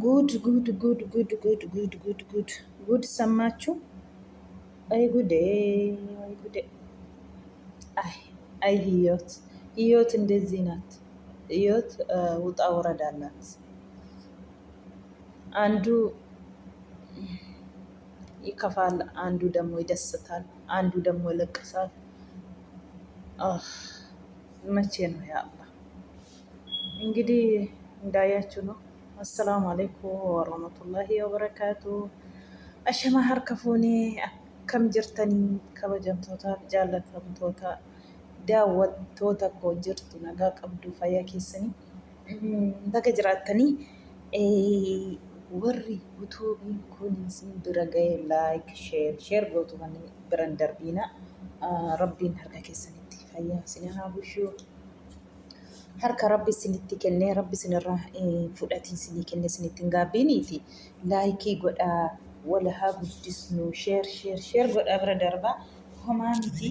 ጉድ ጉድ ጉድ ጉድ ጉድ ጉድ ጉድ ጉድ ጉድ ሰማችሁ? አይ ጉዴ! አይ ጉዴ! አይ አይ ህይወት እንደዚህ ናት። ህይወት ውጣ ውረድ አላት። አንዱ ይከፋል፣ አንዱ ደግሞ ይደስታል፣ አንዱ ደግሞ ይለቅሳል። መቼ ነው ያ አላህ? እንግዲህ እንዳያችሁ ነው። አሰላሙ አለይኩም ወረህመቱላሂ ወበረካቱ። Ashama harka fuunee akkam jirtanii kabajamtoota jaallatamtoota daawwattoota koo jirtu nagaa qabdu fayyaa keessanii baga jiraattanii warri yuutuubiin kun isin bira ga'e laayik sheer gootu kan biran darbiina rabbiin harka keessanitti fayyaa isin haa bushuu. Harka rabbi isinitti kennee rabbi isinirraa fudhatii isinii kenne isinitti hin gaabbiiniiti laayikii godhaa. Wala haa guddisnu sheer godhaa bira darbaa homaa miti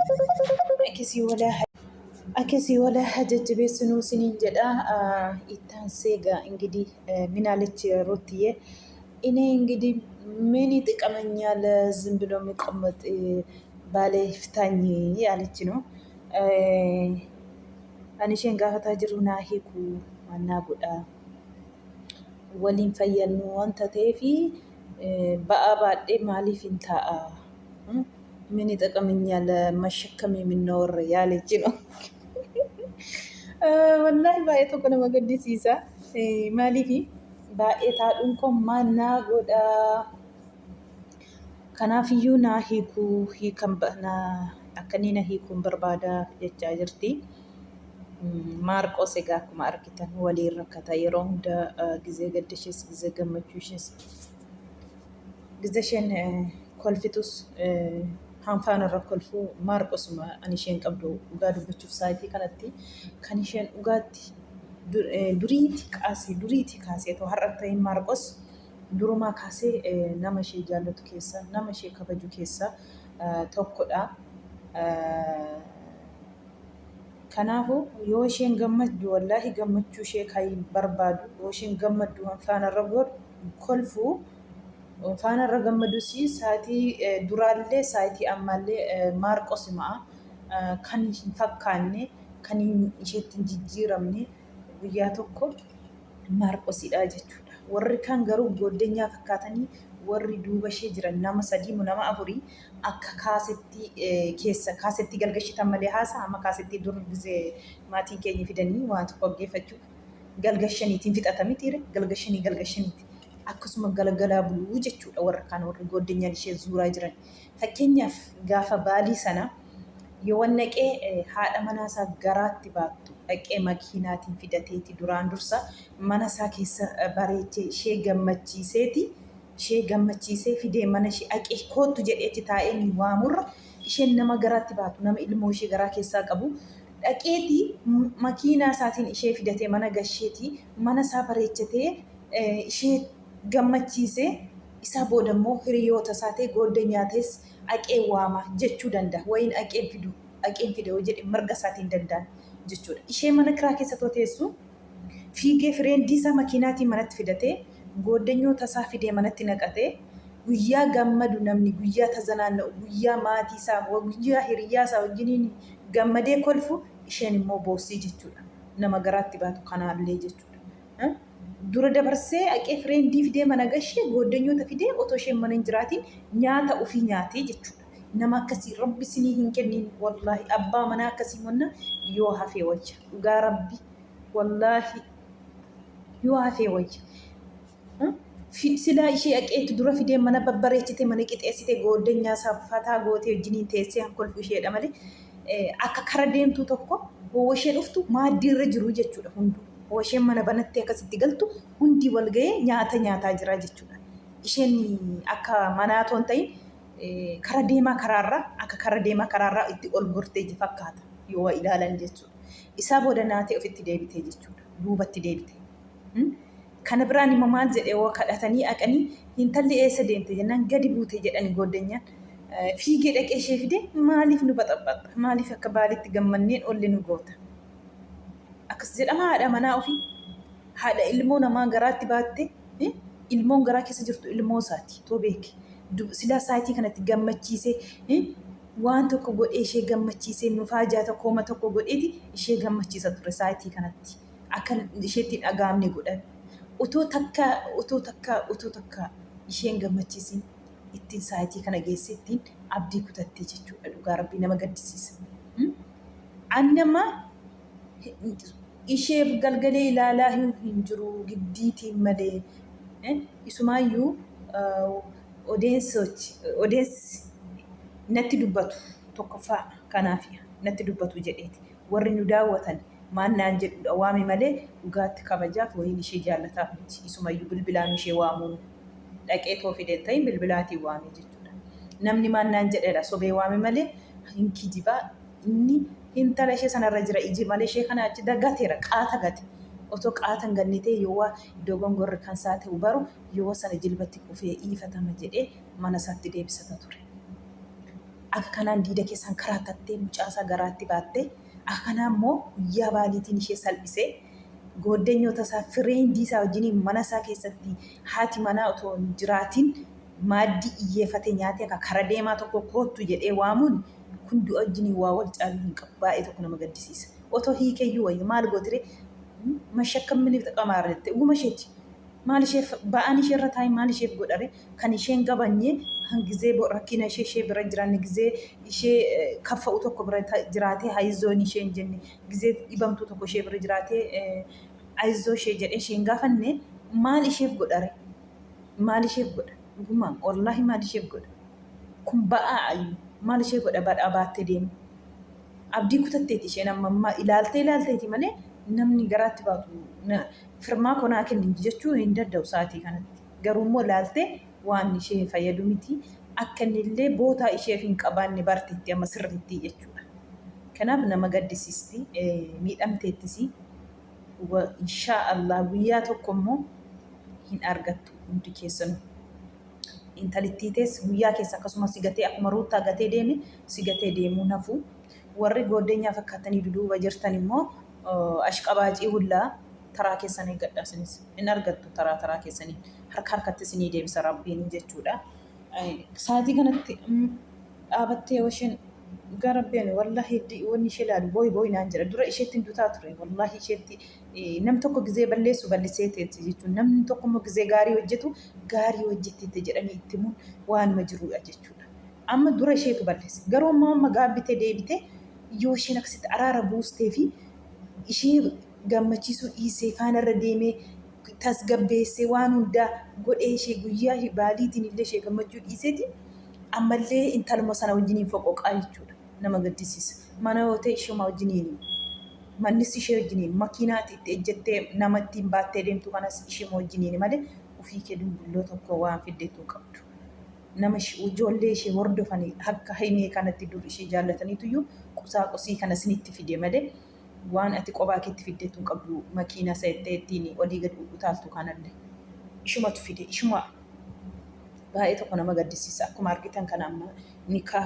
akkasii wala haa jajjabeessinu isiniin jedhaa ittaan seegaa እንግዲህ ምን አለች ሩትዬ እኔ እንግዲህ ምን ይጥቀመኛል ዝም ብሎ የሚቀመጥ ባለ ፍታኝ ያለች ነው አንሽን ጋፈታ ጅሩና ሂኩ ዋና ጉዳ ወሊን ፈየኑ ወንተ ተፊ በአባዴ ማሊፍ እንታአ ምን ይጠቅመኛል መሸከም የሚኖር ያለች ነው። ወላሂ ባየቶ ከነ መገዲሲሳ ማሊፊ ባኤታ ዱንኮ ማና ጎዳ ከናፍዩ ና ሂኩ ሂከም በና አከኒና ሂኩን በርባዳ የቻ ጅርቲ ማርቆስ ጋር ኩማ አርኪተን ወሊ ረከታ የሮንደ ጊዜ ገደሽስ ጊዜ ገመቹሽስ ጊዜሽን ኮልፊቱስ ሃንፋን ረኮልፉ ማርቆስ አንሽን ቀብዶ ኡጋዱ ብቹፍ ሳይቲ ከነቲ ከንሽን ኡጋቲ ዱሪቲ ካሴ ቶ ሀረተይ ማርቆስ ዱሩማ ካሴ ነመሼ ጃለቱ ኬሳ ነመሼ ከበጁ ኬሳ ቶኮዳ ከናፉ የወሽን ገመዱ ወላሂ ገመቹ ሼካይ በርባዱ የወሽን ገመዱ ሃንፋን ረጎድ ኮልፉ ፋና ረገመዱሲ ሳይቲ ዱራሌ ሳይቲ አማሌ ማርቆስ ማአ ከን ፈካኔ ከን ኢሸትን ጅጅረምኔ ጉያ ቶኮ ማርቆስ ኢዳ ጀቹዳ ወሪ ካን ገሩ ጎደኛ ፈካተኒ ወሪ ዱበሼ ጅረን ናማ ሰዲሙ ናማ አፉሪ አካ ካሰቲ ኬሳ ካሰቲ ገልገሽታ መሌ ሃሳ አማ ካሰቲ ዱር ጊዜ ማቲ ኬኝ ፊደኒ ዋንት ቆጌፈቹ ገልገሽኒቲን ፊጣተሚት ይረ ገልገሽኒቲ akkasuma galgalaa buluu jechuudha warra kaan warri gooddeenyaan ishee zuuraa jiran fakkeenyaaf gaafa baalii sana yoo naqee haadha manaasaa garaatti baattu dhaqee makiinaatiin fidateeti duraan dursa manasaa keessa bareechee ishee gammachiisee fidee mana ishee aqee kootu jedheetti taa'ee ni waamurra isheen nama garaatti baatu nama ilmoo ishee garaa keessaa qabu dhaqeeti makiinaa isaatiin ishee fidatee mana gasheeti mana isaa bareechatee ishee gammachiisee isaa boodammoo hiriyoota isaatee gooddeenyaates aqee waama jechuu danda'a. Wayin aqeen fide jedhe marga isaatiin danda'an jechuudha. Ishee mana kiraa keessa teessu fiigee fireendii isaa makiinaatiin manatti fidatee gooddeenyoota isaa fidee manatti naqatee guyyaa gammadu namni guyyaa tazanaanna'u guyyaa maatii isaa guyyaa hiriyaa isaa wajjiniin gammadee kolfu isheen immoo boossii jechuudha. Nama garaatti baatu kanaallee jechuudha. Dura dabarsee aqee fireendii fidee mana gashee gooddenyoota fidee otoo isheen mana hin jiraatiin nyaata ofii nyaatee jechuudha. Nama akkasii rabbi isinii hin kennin wallaahi abbaa manaa akkasii wanna yoo hafee wajja dhugaa rabbi wallaahi yoo hafee wajja. Silaa ishee aqeetu dura fidee mana babbareechitee mana qixeessitee gooddenyaa saffataa gootee wajjiniin teessee hankolfu isheedha malee akka kara deemtuu tokko hoo ishee dhuftu maaddiirra jiru jechuudha hunduu. Isheen mana banatti akkasitti galtu hundi wal ga'ee nyaata nyaataa jira jechuudha. Isheen akka manaa toon ta'in kara deemaa karaarraa itti ol gortee fakkaata yoo ilaalan jechuudha. Isaa booda naatee ofitti deebitee jechuudha. Duubatti deebitee. Kana biraan immoo maal jedhee waa kadhatanii aqanii intalli eessa deemte jennaan gadi buute jedhani gooddeenyaan. Fiigee dhaqee ishee fidee maaliif nu baxabbata? Maaliif akka baalitti gammanneen olli nu goota? Akkas jedhama haadha manaa ofii haadha ilmoo namaa garaatti baatte ilmoon garaa keessa jirtu ilmoo isaati too beeki. Silaa saayitii kanatti gammachiisee waan tokko godhee ishee gammachiisee nufaajaa tokko hooma tokko godheeti ishee gammachiisa ture saayitii kanatti. Akka isheetti dhagaamne godhan. Utoo takka isheen gammachiisin ittiin saayitii kana geesse ittiin abdii kutattee jechuudha. Dhugaa rabbii nama gaddisiisa. Annama ishee galgalee ilaalaa hin jiru giddiitiin malee isumaayyuu odeessi natti dubbatu tokkoffaa kanaaf natti dubbatu jedheeti. Warri nu daawwatan maannaan jedhudha waame malee dhugaatti kabajaaf wayiin ishee jaallataaf miti. Isumayyuu bilbilaan ishee waamuun dhaqee too fideen ta'in bilbilaatiin waame jechuudha. Namni maannaan jedhedha sobee waame malee hin kijibaa inni intala ishee sanarra jira iji malee ishee kana achi daggateera qaata gate. Otoo qaatan gannitee yoo iddoo gongorri kan isaa ta'u baru yoo sana jilbatti kufee iifatama jedhee mana isaatti deebisata ture. Akka kanaan diida keessaan karaa tattee mucaasaa garaatti baattee akka kanaan immoo guyyaa baaliitiin ishee salphisee gooddeenyoota isaa fireendii isaa wajjiniin mana isaa keessatti haati manaa otoo hin jiraatiin maaddii iyyeeffatee nyaatee akka kara deemaa tokko koottu jedhee waamuun kun du'a wajjiniin waa wal caaluu hin qabu. Baay'ee tokko nama gaddisiisa. Otoo hiikeeyyuu wayya maal gootire mashakkamni xaqamaarrette uguma isheeti. Maal isheef ba'aan ishee irra taa'e maal isheef godhare kan isheen gabanye hangizee rakkina ishee bira jiraanne gizee ishee kaffa'u tokko bira jiraatee hayizoon ishee hin jenne gizee dhibamtuu tokko ishee bira jiraatee hayizoo ishee jedhee isheen gaafanne maal isheef godhare maal isheef godha dhugumaan wallaahi maal isheef godha kun ba'aa maal ishee godha badhaa baattee deemu abdii kutatteeti isheen amma ilaalteeti malee namni garaatti baatu firmaa konaa kennin jechuu hin danda'u sa'aatii kanatti. Garuu immoo ilaaltee waan ishee fayyadu miti akka innillee bootaa isheef hin qabaanne barteetti amma sirriitti jechuudha. Kanaaf nama gaddisiisti miidhamteettis inshaa Allah guyyaa tokko immoo hin argattu hundi keessanuu. Intalittiitees guyyaa keessa akkasumas sigatee akkuma ruutaa gatee deeme sigatee deemuu nafu. Warri gooddeenyaa fakkaatanii duduuba jirtan immoo ashqabaacii hullaa taraa keessanii gadhaasinis hin argattu taraa keessanii harkatti isinii deebisa rabbiin jechuudha. Sa'aatii kanatti dhaabattee yoo isheen garabbeen wallahi wanni ishee ilaalu booyi naan jedha dura isheetti hin dutaa ture wallahi isheetti nam tokko gizee balleessee teetti jechuun namni tokko immoo gizee gaarii hojjetu gaarii hojjetteetti jedhanii itti himuun waanuma jirudha jechuudha. Amma dura isheetu balleesse garuu amma gaabbitee deebite yoo isheen akkasitti araara buustee fi ishee gammachiisuu dhiisee faanarra deemee tasgabbeessee waan hundaa godhee ishee guyyaa baaliitiin illee ishee gammachuu dhiiseeti ammallee intaluma sana wajjiniin foqoqaa jechuudha. Nama gaddisiisa. Mana yoo ta'e ishuma wajjiniin mannis ishee wajjiniin makiinaatti itti ejjettee nama ittiin baattee deemtu kanas ishuma wajjiniin malee ofii kee dumbulloo tokko waan fiddeetu qabdu. Nama ijoollee ishee hordofanii akka himee kanatti dur ishee jaallataniituyyuu qusaaqusii kana isinitti fide malee waan ati qophaa keetti fiddeetu hin qabdu makiina seettee ittiin olii gad utaaltu kanallee. Ishumatu fide ishuma baay'ee tokko nama gaddisiisa. Akkuma argitan kana amma nikaa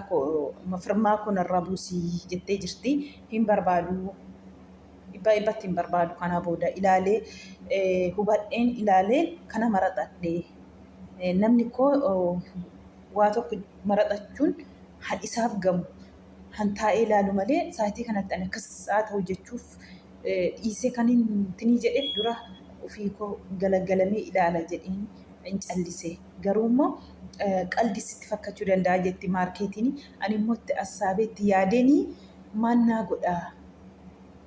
firmaa kunarraa buusii jettee jirti hin barbaadu ibbatti hin barbaadu kana booda ilaalee hubadheen ilaalee kana maraxadhee namni koo waa tokko maraxachuun han isaaf gamu hantaa'ee ilaalu malee sa'aatii kanatti ani akkas haa ta'u jechuuf dhiisee kan tinii jedheef dura ofii koo galagalamee ilaala jedheen hin callisee. Garuu immoo qal'isitti fakkachuu danda'a jetti maarkeetiin ani immoo itti assaabeetti yaadeenii maannaa godhaa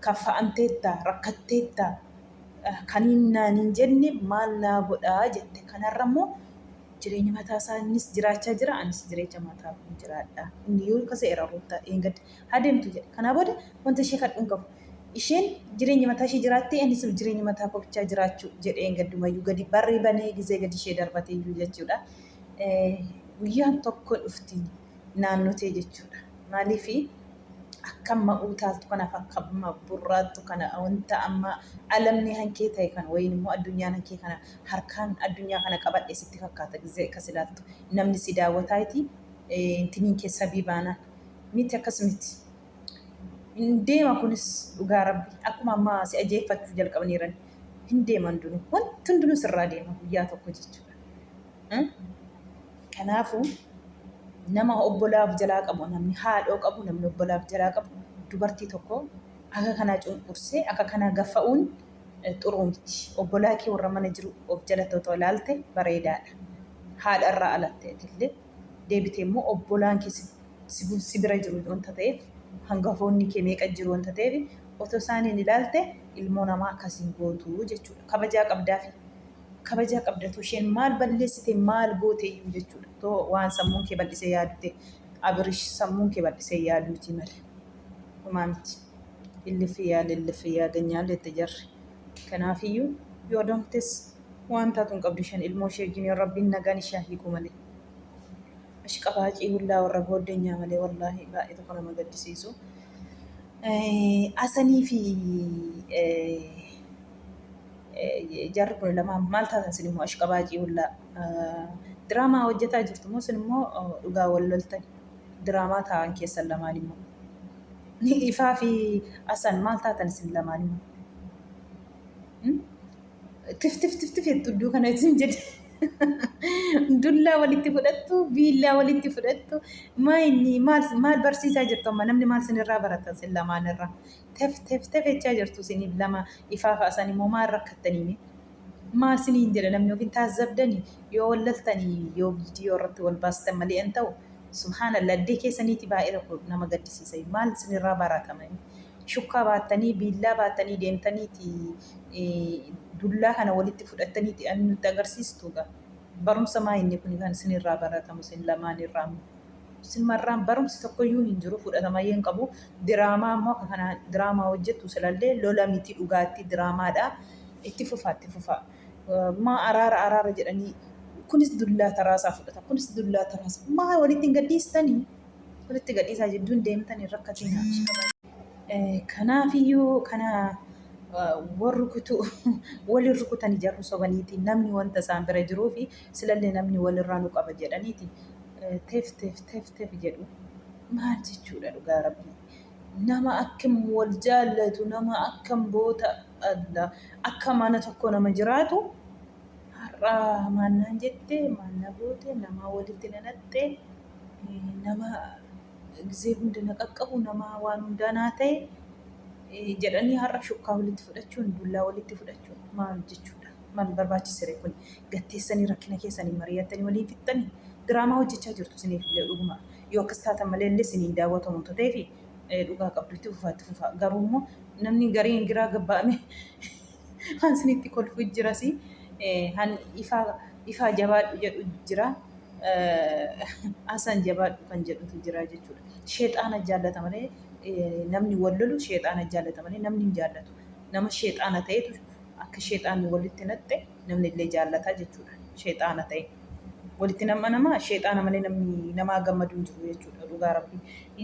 kaffa'amteetta rakkatteetta kaninnaan hin jenne maal naa godhaa jette. Kanarra immoo jireenya mataa isaanis jiraachaa jira anis jireenya mataa kun jiraadha. Inni yoo kasa eraarota eeggadde adeemtu jedhe. Kanaa booda wanta ishee kadhuun qabu. Isheen jireenya mataa ishee jiraattee anis jireenya mataa kofchaa jiraachuu jedhee eeggaddumayyuu gadi barri banee gizee gadi ishee darbatee iyyuu jechuudha. Guyyaan tokko dhufti naannotee jechuudha. Maaliif akka ma'uu taaltu kanaaf akka burraattu kana wanta amma alamni hankee ta'e kana wayin immoo addunyaan hankee kana harkaan addunyaa kana qabadhee sitti fakkaata gizee akkas ilaaltu namni si daawwataati intiniin keessa bibaanaan miti akkas miti. Hin deema kunis dhugaa rabbi akkuma amma si ajeeffachuu jalqabaniiran hin deeman dunu wanti hundinuu sirraa deema guyyaa tokko jechuudha. Kanaafuu nama obbolaaf jalaa qabu namni haadhoo qabu namni obbolaaf jalaa qabu dubartii tokko akka kanaa cunqursee akka kanaa gaffa'uun xuruu miti. Obbolaa kee warra mana jiru of jala totoo ilaalte bareedaadha. Haadharraa alatteetillee deebitee immoo obbolaan kee si bira jiru wanta ta'eef hangafoonni kee meeqa jiru wanta ta'eef otoo isaaniin ilaalte ilmoo namaa akkasiin gootu jechuudha. Kabajaa qabdaafi. Kabajaa qabdatu isheen maal balleessite maal goote iyyuu jechuudha. Too waan sammuun kee bal'isee yaadute abirish sammuun kee bal'isee yaaduuti malee. Homaa miti. Illiffiyaa ganyaan leette jarri. Kanaafiyyuu yoo domtes waan taatu hin qabdu isheen ilmoo ishee wajjin rabbiin nagaan ishee hiiku malee. Ashqabaacii hullaa warra booddeenyaa malee wallaahi baay'ee tokko nama gaddisiisu. Asanii fi jarri kun lamaan maal taatan sin immoo ashqabaacii hullaa diraamaa hojjetaa jirtu moo sin immoo dhugaa wal loltan diraamaa taa'an keessan lamaan immoo ifaa fi asan maal taatan sin lamaan immoo tif hedduu kana isin jedhe dullaa walitti fudhattu biillaa walitti fudhattu maal barsiisaa jirtu amma namni maal sinirraa barata sin lamaan irraa tef jechaa jirtu siniif lama ifaa fi asan immoo maal rakkattanii maal siniin jedha namni ofiin taasisabdanii yoo wallaltanii yoo viidiyoo irratti wal baastan malee hin ta'u subhaanallah addee keessaniiti baay'ee nama gaddisiisa maal sinirraa baratamanii shukkaa baattanii biillaa baattanii deemtaniiti dullaa kana walitti fudhattaniiti ani nutti agarsiistu barumsa maa inni kun kan sinirraa baratamu sin lamaan irraa sin marraan barumsi tokkoyyuu hin jiru fudhatamayyee hin qabu diraamaa immoo kana diraamaa hojjettu silallee lola miti dhugaatti diraamaadha itti fufaa maa araara jedhanii kunis dullaa taraasaa fudhata kunis dullaa taraasaa maa walitti hin gadhiistanii walitti gadhiisaa jedduun deemtanii rakkatina. Kanaafiyyuu kana walin rukutanii jarru sobaniiti namni wanta isaan bira jiruu fi silallee namni walirraa nu qaba jedhaniiti teef jedhu maal jechuudha dhugaa rabbii. Nama akkam wal jaallatu nama akkam boota akka mana tokko nama jiraatu har'aa maannaan jettee maanna goote nama walitti nanattee nama gisee hunda na qaqqabu nama waan hundaanaa ta'e jedhanii har'a shukkaa walitti fudhachuun dullaa walitti fudhachuun maal jechuudha maal barbaachisire kun gatteessanii rakkina keessanii mari'attanii waliin fixxanii diraamaa hojjechaa jirtu siniif illee dhuguma yoo akkas taatan malee illee siniin daawwatamu ta'ee fi dhugaa qabdu itti fufaa garuu immoo namni gariin giraa gabbaa'ame han sinitti kolfu jirasi han ifaa jabaadhu jedhu jira asan jabaadhu kan jedhutu jira jechuudha. Sheexaana jaallata malee namni wal lolu sheexaana jaallata malee namni hin jaallatu. Nama sheexaana ta'etu akka sheexaanni walitti natte namni illee jaallata jechuudha. Sheexaana ta'e walitti nama sheexaana malee namni namaa gammadu hin jiru jechuudha dhugaa rabbii.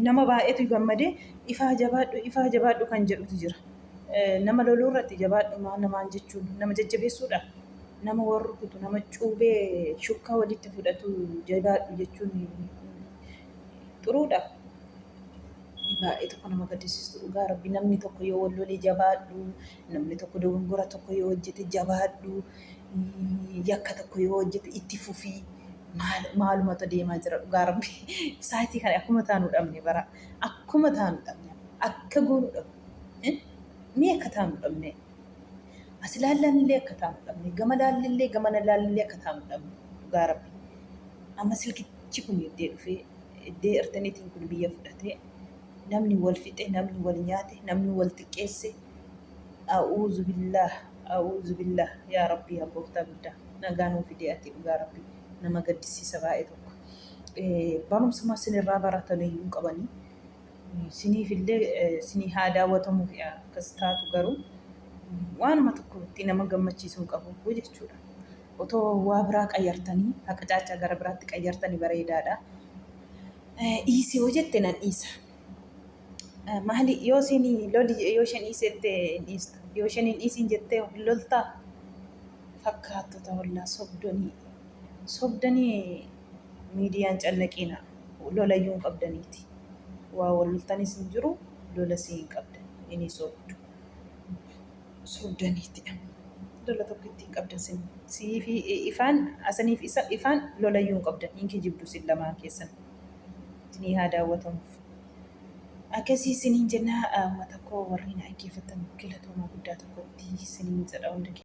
Nama baay'eetu gammadee ifaa jabaadhu kan jedhutu jira. Nama loluu irratti jabaadhu namaan jechuun nama jajjabeessuudha. Nama warra rukutu nama cuubee shukkaa walitti fudhatu jabaadhu jechuun xuruudha. Baay'ee tokko nama gaddisiistu dhugaa rabbi namni tokko yoo wal lolee jabaadhu namni tokko dogongora tokko yoo hojjete jabaadhu yakka tokko yoo hojjete itti fufii maalumatu deemaa jira dhugaa rabbi saayitii kana akkuma taanu dhabne bara akkuma taanu dhabne akka goonu dhabne ni akka taanu dhabne as ilaallanillee akka taanu dhabne gama laallillee gama na laallillee akka taanu dhabne dhugaa rabbi amma silkichi kun iddee dhufee iddee ertaniitiin kun biyya fudhatee namni wal fixe namni wal nyaate namni wal xiqqeesse a'uuzu billah yaa rabbii abbooftaa guddaa nagaa nuu fidee ati dhugaa rabbii nama gaddisiisa baay'ee tokko barumsuma sinirraa barataniyyuu qabanii siniifillee sinii haa daawwatamuuf akkas taatu garuu waanuma tokkotti nama gammachiisuu qabu jechuudha. Otoo waa biraa qayyartanii haqa caachaa gara biraatti qayyartanii bareedaadha. Dhiisii hoo jette nan dhiisa. Maali yoo isin loli yoo isheen dhiisette dhiista yoo isheen hin dhiisin jettee loltaa fakkaattota wallaa sobdanii miidiyaan callaqiina lolayyuu hin qabdaniiti waa walloltanis hin jiru lola sii hin qabdan inni sobdaniiti lola tokko ittiin qabdan sin siifi ifaan asaniif isa ifaan lolayyuu hin qabdan hin kijibdu sin lamaan keessan isinii haa daawwatamuuf. Akkasii isiniin jennaa uummata koo warri na dhaggeeffatan galatooma guddaa tokkotti isiniin jedha hundi